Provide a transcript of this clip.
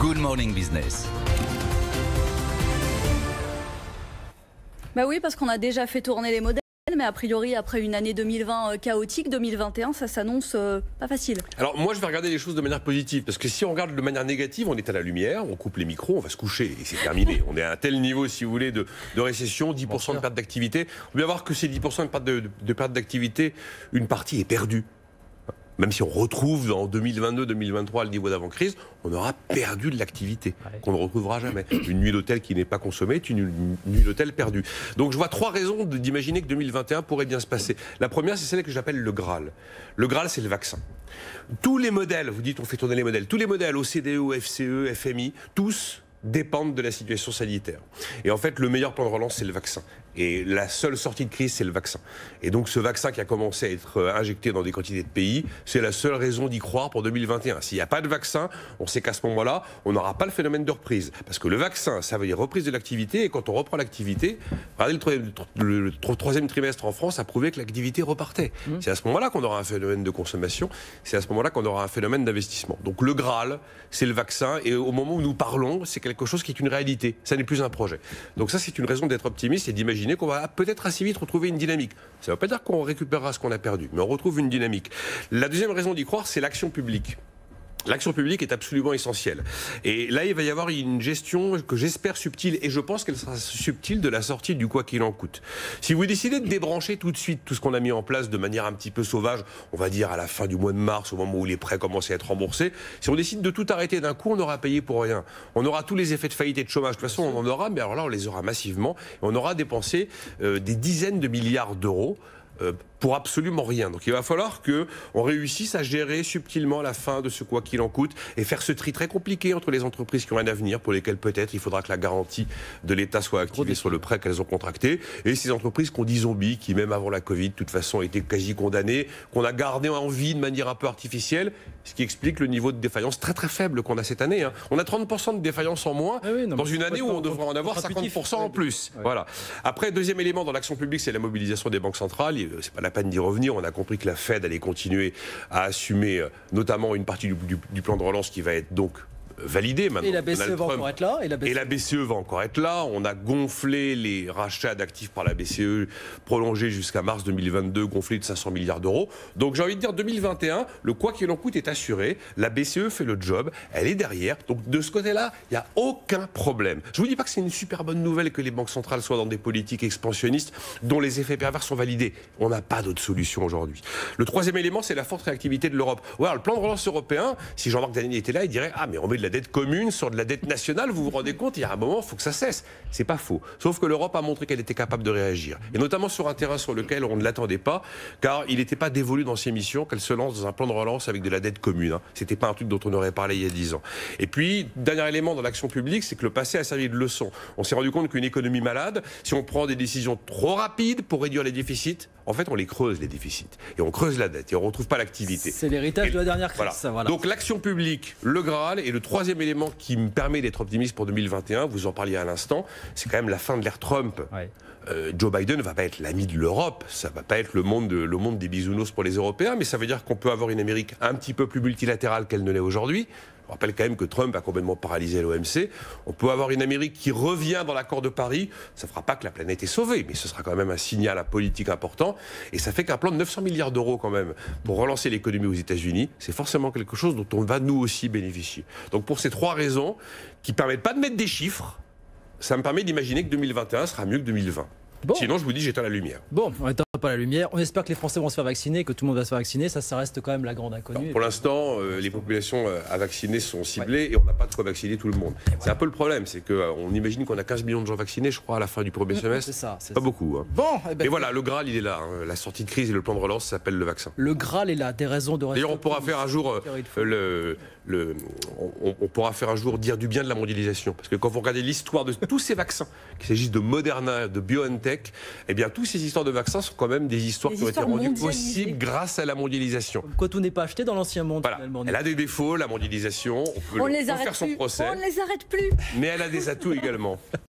Good Morning Business. Bah oui, parce qu'on a déjà fait tourner les modèles, mais a priori, après une année 2020 chaotique, 2021, ça s'annonce pas facile. Alors moi, je vais regarder les choses de manière positive, parce que si on regarde de manière négative, on est à la lumière, on coupe les micros, on va se coucher, et c'est terminé. On est à un tel niveau, si vous voulez, de récession, 10% de perte d'activité. On peut voir que ces 10% de perte d'activité, une partie est perdue. Même si on retrouve en 2022-2023 le niveau d'avant-crise, on aura perdu de l'activité, qu'on ne retrouvera jamais. Une nuit d'hôtel qui n'est pas consommée est une nuit d'hôtel perdue. Donc je vois trois raisons d'imaginer que 2021 pourrait bien se passer. La première, c'est celle que j'appelle le Graal. Le Graal, c'est le vaccin. Tous les modèles, vous dites on fait tourner les modèles, tous les modèles OCDE, FCE, FMI, tous dépendent de la situation sanitaire. Et en fait, le meilleur plan de relance, c'est le vaccin. Et la seule sortie de crise, c'est le vaccin. Et donc ce vaccin qui a commencé à être injecté dans des quantités de pays, c'est la seule raison d'y croire pour 2021. S'il n'y a pas de vaccin, on sait qu'à ce moment-là, on n'aura pas le phénomène de reprise. Parce que le vaccin, ça veut dire reprise de l'activité. Et quand on reprend l'activité, regardez, le troisième trimestre en France a prouvé que l'activité repartait. C'est à ce moment-là qu'on aura un phénomène de consommation. C'est à ce moment-là qu'on aura un phénomène d'investissement. Donc le Graal, c'est le vaccin. Et au moment où nous parlons, c'est quelque chose qui est une réalité. Ça n'est plus un projet. Donc ça, c'est une raison d'être optimiste et d'imaginer qu'on va peut-être assez vite retrouver une dynamique. Ça ne veut pas dire qu'on récupérera ce qu'on a perdu, mais on retrouve une dynamique. La deuxième raison d'y croire, c'est l'action publique. L'action publique est absolument essentielle. Et là, il va y avoir une gestion que j'espère subtile, et je pense qu'elle sera subtile de la sortie du quoi qu'il en coûte. Si vous décidez de débrancher tout de suite tout ce qu'on a mis en place de manière un petit peu sauvage, on va dire à la fin du mois de mars, au moment où les prêts commencent à être remboursés, si on décide de tout arrêter d'un coup, on aura payé pour rien. On aura tous les effets de faillite et de chômage. De toute façon, on en aura, mais alors là, on les aura massivement. Et on aura dépensé des dizaines de milliards d'euros pour absolument rien. Donc il va falloir qu'on réussisse à gérer subtilement la fin de ce quoi qu'il en coûte et faire ce tri très compliqué entre les entreprises qui ont un avenir, pour lesquelles peut-être il faudra que la garantie de l'État soit activée sur le prêt qu'elles ont contracté, et ces entreprises qu'on dit zombies, qui même avant la Covid, de toute façon, étaient quasi condamnées, qu'on a gardées en vie de manière un peu artificielle, ce qui explique le niveau de défaillance très très faible qu'on a cette année. Hein. On a 30% de défaillance en moins dans une année où on devrait en avoir 50% en plus. Voilà. Après, deuxième élément dans l'action publique, c'est la mobilisation des banques centrales. C'est pas la peine d'y revenir. On a compris que la Fed allait continuer à assumer notamment une partie du plan de relance qui va être donc validé maintenant. Et la BCE va encore être là. Et la BCE va encore être là. On a gonflé les rachats d'actifs par la BCE, prolongés jusqu'à mars 2022, gonflé de 500 milliards d'euros. Donc j'ai envie de dire 2021, le quoi qu'il en coûte est assuré. La BCE fait le job, elle est derrière. Donc de ce côté-là, il n'y a aucun problème. Je ne vous dis pas que c'est une super bonne nouvelle que les banques centrales soient dans des politiques expansionnistes dont les effets pervers sont validés. On n'a pas d'autre solution aujourd'hui. Le troisième élément, c'est la forte réactivité de l'Europe. Ouais, le plan de relance européen, si Jean-Marc Danelli était là, il dirait « Ah, mais on met de la dette commune sur de la dette nationale, vous vous rendez compte, il y a un moment, il faut que ça cesse. » C'est pas faux. Sauf que l'Europe a montré qu'elle était capable de réagir. Et notamment sur un terrain sur lequel on ne l'attendait pas, car il n'était pas dévolu dans ses missions qu'elle se lance dans un plan de relance avec de la dette commune. Hein. C'était pas un truc dont on aurait parlé il y a 10 ans. Et puis, dernier élément dans l'action publique, c'est que le passé a servi de leçon. On s'est rendu compte qu'une économie malade, si on prend des décisions trop rapides pour réduire les déficits, en fait, on les creuse, les déficits. Et on creuse la dette et on ne retrouve pas l'activité. C'est l'héritage de la dernière crise. Voilà. Donc l'action publique, le Graal, et le troisième élément qui me permet d'être optimiste pour 2021, vous en parliez à l'instant, c'est quand même la fin de l'ère Trump. Ouais. Joe Biden ne va pas être l'ami de l'Europe, ça ne va pas être le monde des bisounours pour les Européens, mais ça veut dire qu'on peut avoir une Amérique un petit peu plus multilatérale qu'elle ne l'est aujourd'hui. Je rappelle quand même que Trump a complètement paralysé l'OMC. On peut avoir une Amérique qui revient dans l'accord de Paris. Ça ne fera pas que la planète est sauvée, mais ce sera quand même un signal politique important. Et ça fait qu'un plan de 900 milliards d'euros quand même pour relancer l'économie aux États-Unis, c'est forcément quelque chose dont on va nous aussi bénéficier. Donc pour ces trois raisons, qui ne permettent pas de mettre des chiffres, ça me permet d'imaginer que 2021 sera mieux que 2020. Bon. Sinon, je vous dis, j'éteins la lumière. Bon, on n'éteint pas la lumière. On espère que les Français vont se faire vacciner, que tout le monde va se faire vacciner. Ça reste quand même la grande inconnue. Alors, pour l'instant, les populations à vacciner sont ciblées et on n'a pas de quoi vacciner tout le monde. C'est un peu le problème, c'est qu'on imagine qu'on a 15 millions de gens vaccinés, je crois, à la fin du premier semestre. C'est ça. Pas beaucoup. Hein. Bon, et voilà, le Graal, il est là. Hein. La sortie de crise et le plan de relance s'appelle le vaccin. Le Graal est là, des raisons de rester. D'ailleurs, on pourra faire un jour on pourra faire un jour dire du bien de la mondialisation. Parce que quand vous regardez l'histoire de tous ces vaccins, qu'il s'agisse de Moderna, de BioNTech, eh bien, toutes ces histoires de vaccins sont quand même des histoires qui ont été rendues possibles grâce à la mondialisation. Quoi, tout n'est pas acheté dans l'ancien monde. Voilà. Elle a des défauts, la mondialisation. On peut faire son procès. On ne les arrête plus. Mais elle a des atouts également.